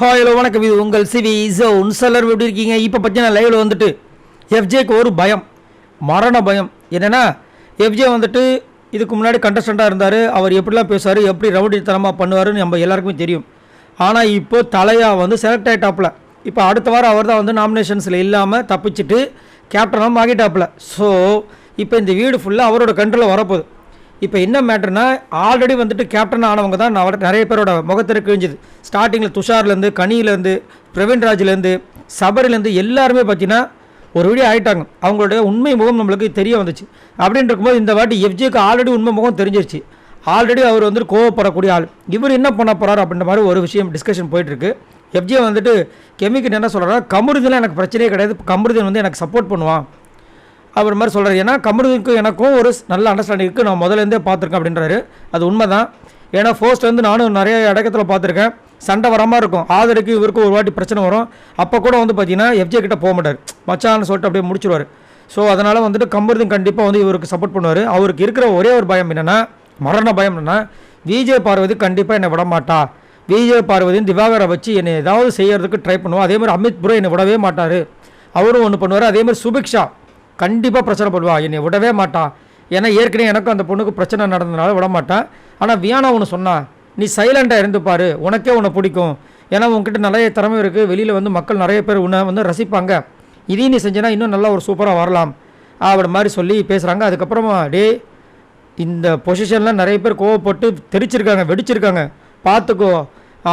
Hello வணக்கம், இது உங்கள் சிவி ஜோன். சிலர் எப்படி இருக்கீங்க? இப்போ பார்த்தீங்கன்னா லைவில் வந்துட்டு எஃப்ஜேக்கு ஒரு பயம், மரண பயம். என்னென்னா எஃப்ஜே வந்துட்டு இதுக்கு முன்னாடி கண்டஸ்டண்ட்டாக இருந்தார். அவர் எப்படிலாம் பேசுவார், எப்படி ரவுடித்தனமாக பண்ணுவாருன்னு நம்ம எல்லாருக்குமே தெரியும். ஆனால் இப்போ தலையாக வந்து செலக்ட் ஆகிட்டாப்பில். இப்போ அடுத்த வாரம் அவர் தான் வந்து நாமினேஷன்ஸில் இல்லாமல் தப்பிச்சுட்டு கேப்டனாக ஆகிட்டாப்பில். ஸோ இப்போ இந்த வீடு ஃபுல்லாக அவரோட கண்ட்ரோலில் வரப்போகுது. இப்போ என்ன மேட்டர்னா, ஆல்ரெடி வந்துட்டு கேப்டன் ஆனவங்க தான் நிறைய பேரோட முகத்திற்கு கிழிஞ்சுது. ஸ்டார்டிங்கில் துஷார்லேருந்து, கனியிலேருந்து, பிரவீன்ராஜ்லேருந்து, சபரிலேருந்து எல்லாருமே பார்த்தீங்கன்னா ஒரு வீடியோ ஆகிட்டாங்க. அவங்களுடைய உண்மை முகம் நம்மளுக்கு தெரிய வந்துச்சு. அப்படின்னு இருக்கும்போது இந்த வாட்டி எஃப்ஜேக்கு ஆல்ரெடி உண்மை முகம் தெரிஞ்சிருச்சு. ஆல்ரெடி அவர் வந்துட்டு கோவப்படக்கூடிய ஆள். இவர் என்ன பண்ண போகிறார் அப்படின்ற மாதிரி ஒரு விஷயம் டிஸ்கஷன் போயிட்டுருக்கு. எஃப்ஜே வந்துட்டு கெமிக்கு என்ன சொல்கிறாரா, கமருதெல்லாம் எனக்கு பிரச்சனையே கிடையாது, கமருதன் வந்து எனக்கு சப்போர்ட் பண்ணுவான் அவர் மாதிரி சொல்கிறார். ஏன்னா கமருதனுக்கும் எனக்கும் ஒரு நல்ல அண்டர்ஸ்டாண்டிங் இருக்குது, நான் முதலேருந்தே பார்த்துருக்கேன் அப்படின்றாரு. அது உண்மை தான். ஏன்னா ஃபர்ஸ்ட் வந்து நானும் நிறைய இடத்துல பார்த்துருக்கேன், சண்டை வர மாதிரி இருக்கும். ஆதருக்கு இவருக்கும் ஒரு வாட்டி பிரச்சனை வரும். அப்போ கூட வந்து பார்த்தீங்கன்னா எஃப்ஜே கிட்ட போக மாட்டார், மச்சான்னு சொல்லிட்டு அப்படியே முடிச்சிடுவார். ஸோ அதனால் வந்துட்டு கமருதன் கண்டிப்பாக வந்து இவருக்கு சப்போர்ட் பண்ணுவார். அவருக்கு இருக்கிற ஒரே ஒரு பயம் என்னென்னா, மரண பயம் என்னென்னா, விஜய் பார்வதி கண்டிப்பாக என்னை விட மாட்டா. விஜய் பார்வதியும் திவாகரை வச்சு என்னை ஏதாவது செய்யறதுக்கு ட்ரை பண்ணுவோம். அதே மாதிரி அமித் ப்ரோ என்னை விடவே மாட்டார், அவரும் ஒன்று பண்ணுவார். அதே மாதிரி சுபிக்ஷா கண்டிப்பாக பிரச்சனை பண்ணுவா, என்னை விடவே மாட்டான். ஏன்னா ஏற்கனவே எனக்கும் அந்த பொண்ணுக்கு பிரச்சனை நடந்ததுனால விட மாட்டான். ஆனால் வியானா ஒன்று சொன்னா, நீ சைலண்டாக இருந்துப்பார், உனக்கே உன்னை பிடிக்கும். ஏன்னா உங்ககிட்ட நிறைய திறமை இருக்குது, வெளியில் வந்து மக்கள் நிறைய பேர் உன்னை வந்து ரசிப்பாங்க, இதையும் நீ செஞ்சேன்னா இன்னும் நல்லா ஒரு சூப்பராக வரலாம் அப்படி மாதிரி சொல்லி பேசுகிறாங்க. அதுக்கப்புறமா இந்த பொசிஷன்லாம் நிறைய பேர் கோவப்பட்டு தெரிச்சிருக்காங்க, வெடிச்சிருக்காங்க, பார்த்துக்கோ.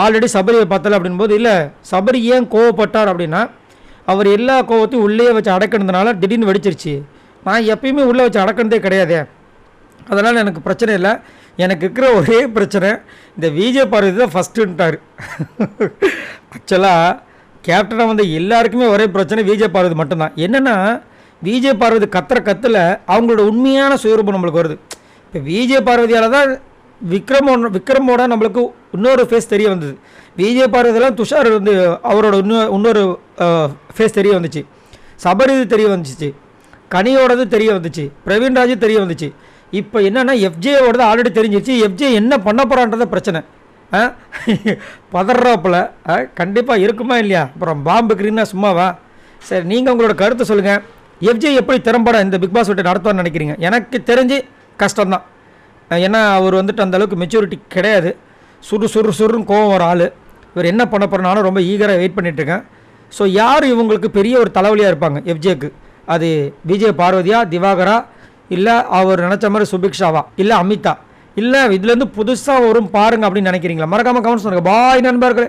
ஆல்ரெடி சபரியை பார்த்தல அப்படின்போது, இல்லை சபரி ஏன் கோவப்பட்டார் அப்படின்னா, அவர் எல்லா கோவத்தையும் உள்ளே வச்சு அடக்கினதுனால திடீர்னு வெடிச்சிருச்சு. நான் எப்பயுமே உள்ளே வச்சு அடக்கினதே கிடையாது, அதனால் எனக்கு பிரச்சனை இல்லை. எனக்கு இருக்கிற ஒரே பிரச்சனை இந்த விஜய் பார்வதி தான் ஃபஸ்ட்டுன்ட்டார். ஆக்சுவலாக கேப்டனாக வந்து எல்லாருக்குமே ஒரே பிரச்சனை விஜய் பார்வதி மட்டும்தான். என்னென்னா விஜய் பார்வதி கத்தில் அவங்களோட உண்மையான சுயரூபம் நம்மளுக்கு வருது. இப்போ விஜய் பார்வதியால் தான் விக்ரமோட நம்மளுக்கு இன்னொரு ஃபேஸ் தெரிய வந்தது. விஜய் பார்வதியெல்லாம் துஷார் வந்து அவரோட இன்னொரு ஃபேஸ் தெரிய வந்துச்சு, சபரி தெரிய வந்துச்சு, கனியோடது தெரிய வந்துச்சு, பிரவீன்ராஜ் தெரிய வந்துச்சு. இப்போ என்னென்னா எஃப்ஜேயோடது ஆல்ரெடி தெரிஞ்சிருச்சு. எஃப்ஜே என்ன பண்ண போகிறான்றத பிரச்சனை. பதறாப்பில் கண்டிப்பாக இருக்குமா இல்லையா? அப்புறம் பாம்புக்குறீங்கன்னா சும்மாவா? சரி, நீங்கள் உங்களோட கருத்தை சொல்லுங்கள். எஃப்ஜே எப்படி திறம்பட இந்த பிக் பாஸ் விட்டு நடத்துவான்னு நினைக்கிறீங்க? எனக்கு தெரிஞ்சு கஷ்டம்தான். ஏன்னா அவர் வந்துட்டு அந்தளவுக்கு மெச்சூரிட்டி கிடையாது, சுருன்னு கோவம் வர ஆள். இவர் என்ன பண்ண போகிறனாலும் ரொம்ப ஈகராக வெயிட் பண்ணிகிட்ருக்கேன். ஸோ யார் இவங்களுக்கு பெரிய ஒரு தலைவலியாக இருப்பாங்க எஃப்ஜேக்கு? அது விஜய் பார்வதியா, திவாகரா, இல்லை அவர் நினச்ச மாதிரி சுபிக்ஷாவா, இல்லை அமிதா, இல்லை இதுலேருந்து புதுசாக வரும் பாருங்கள் அப்படின்னு நினைக்கிறீங்களா? மறக்காமல் கமெண்ட்ஸ் பண்ணுங்கள். பாய் நண்பர்களே.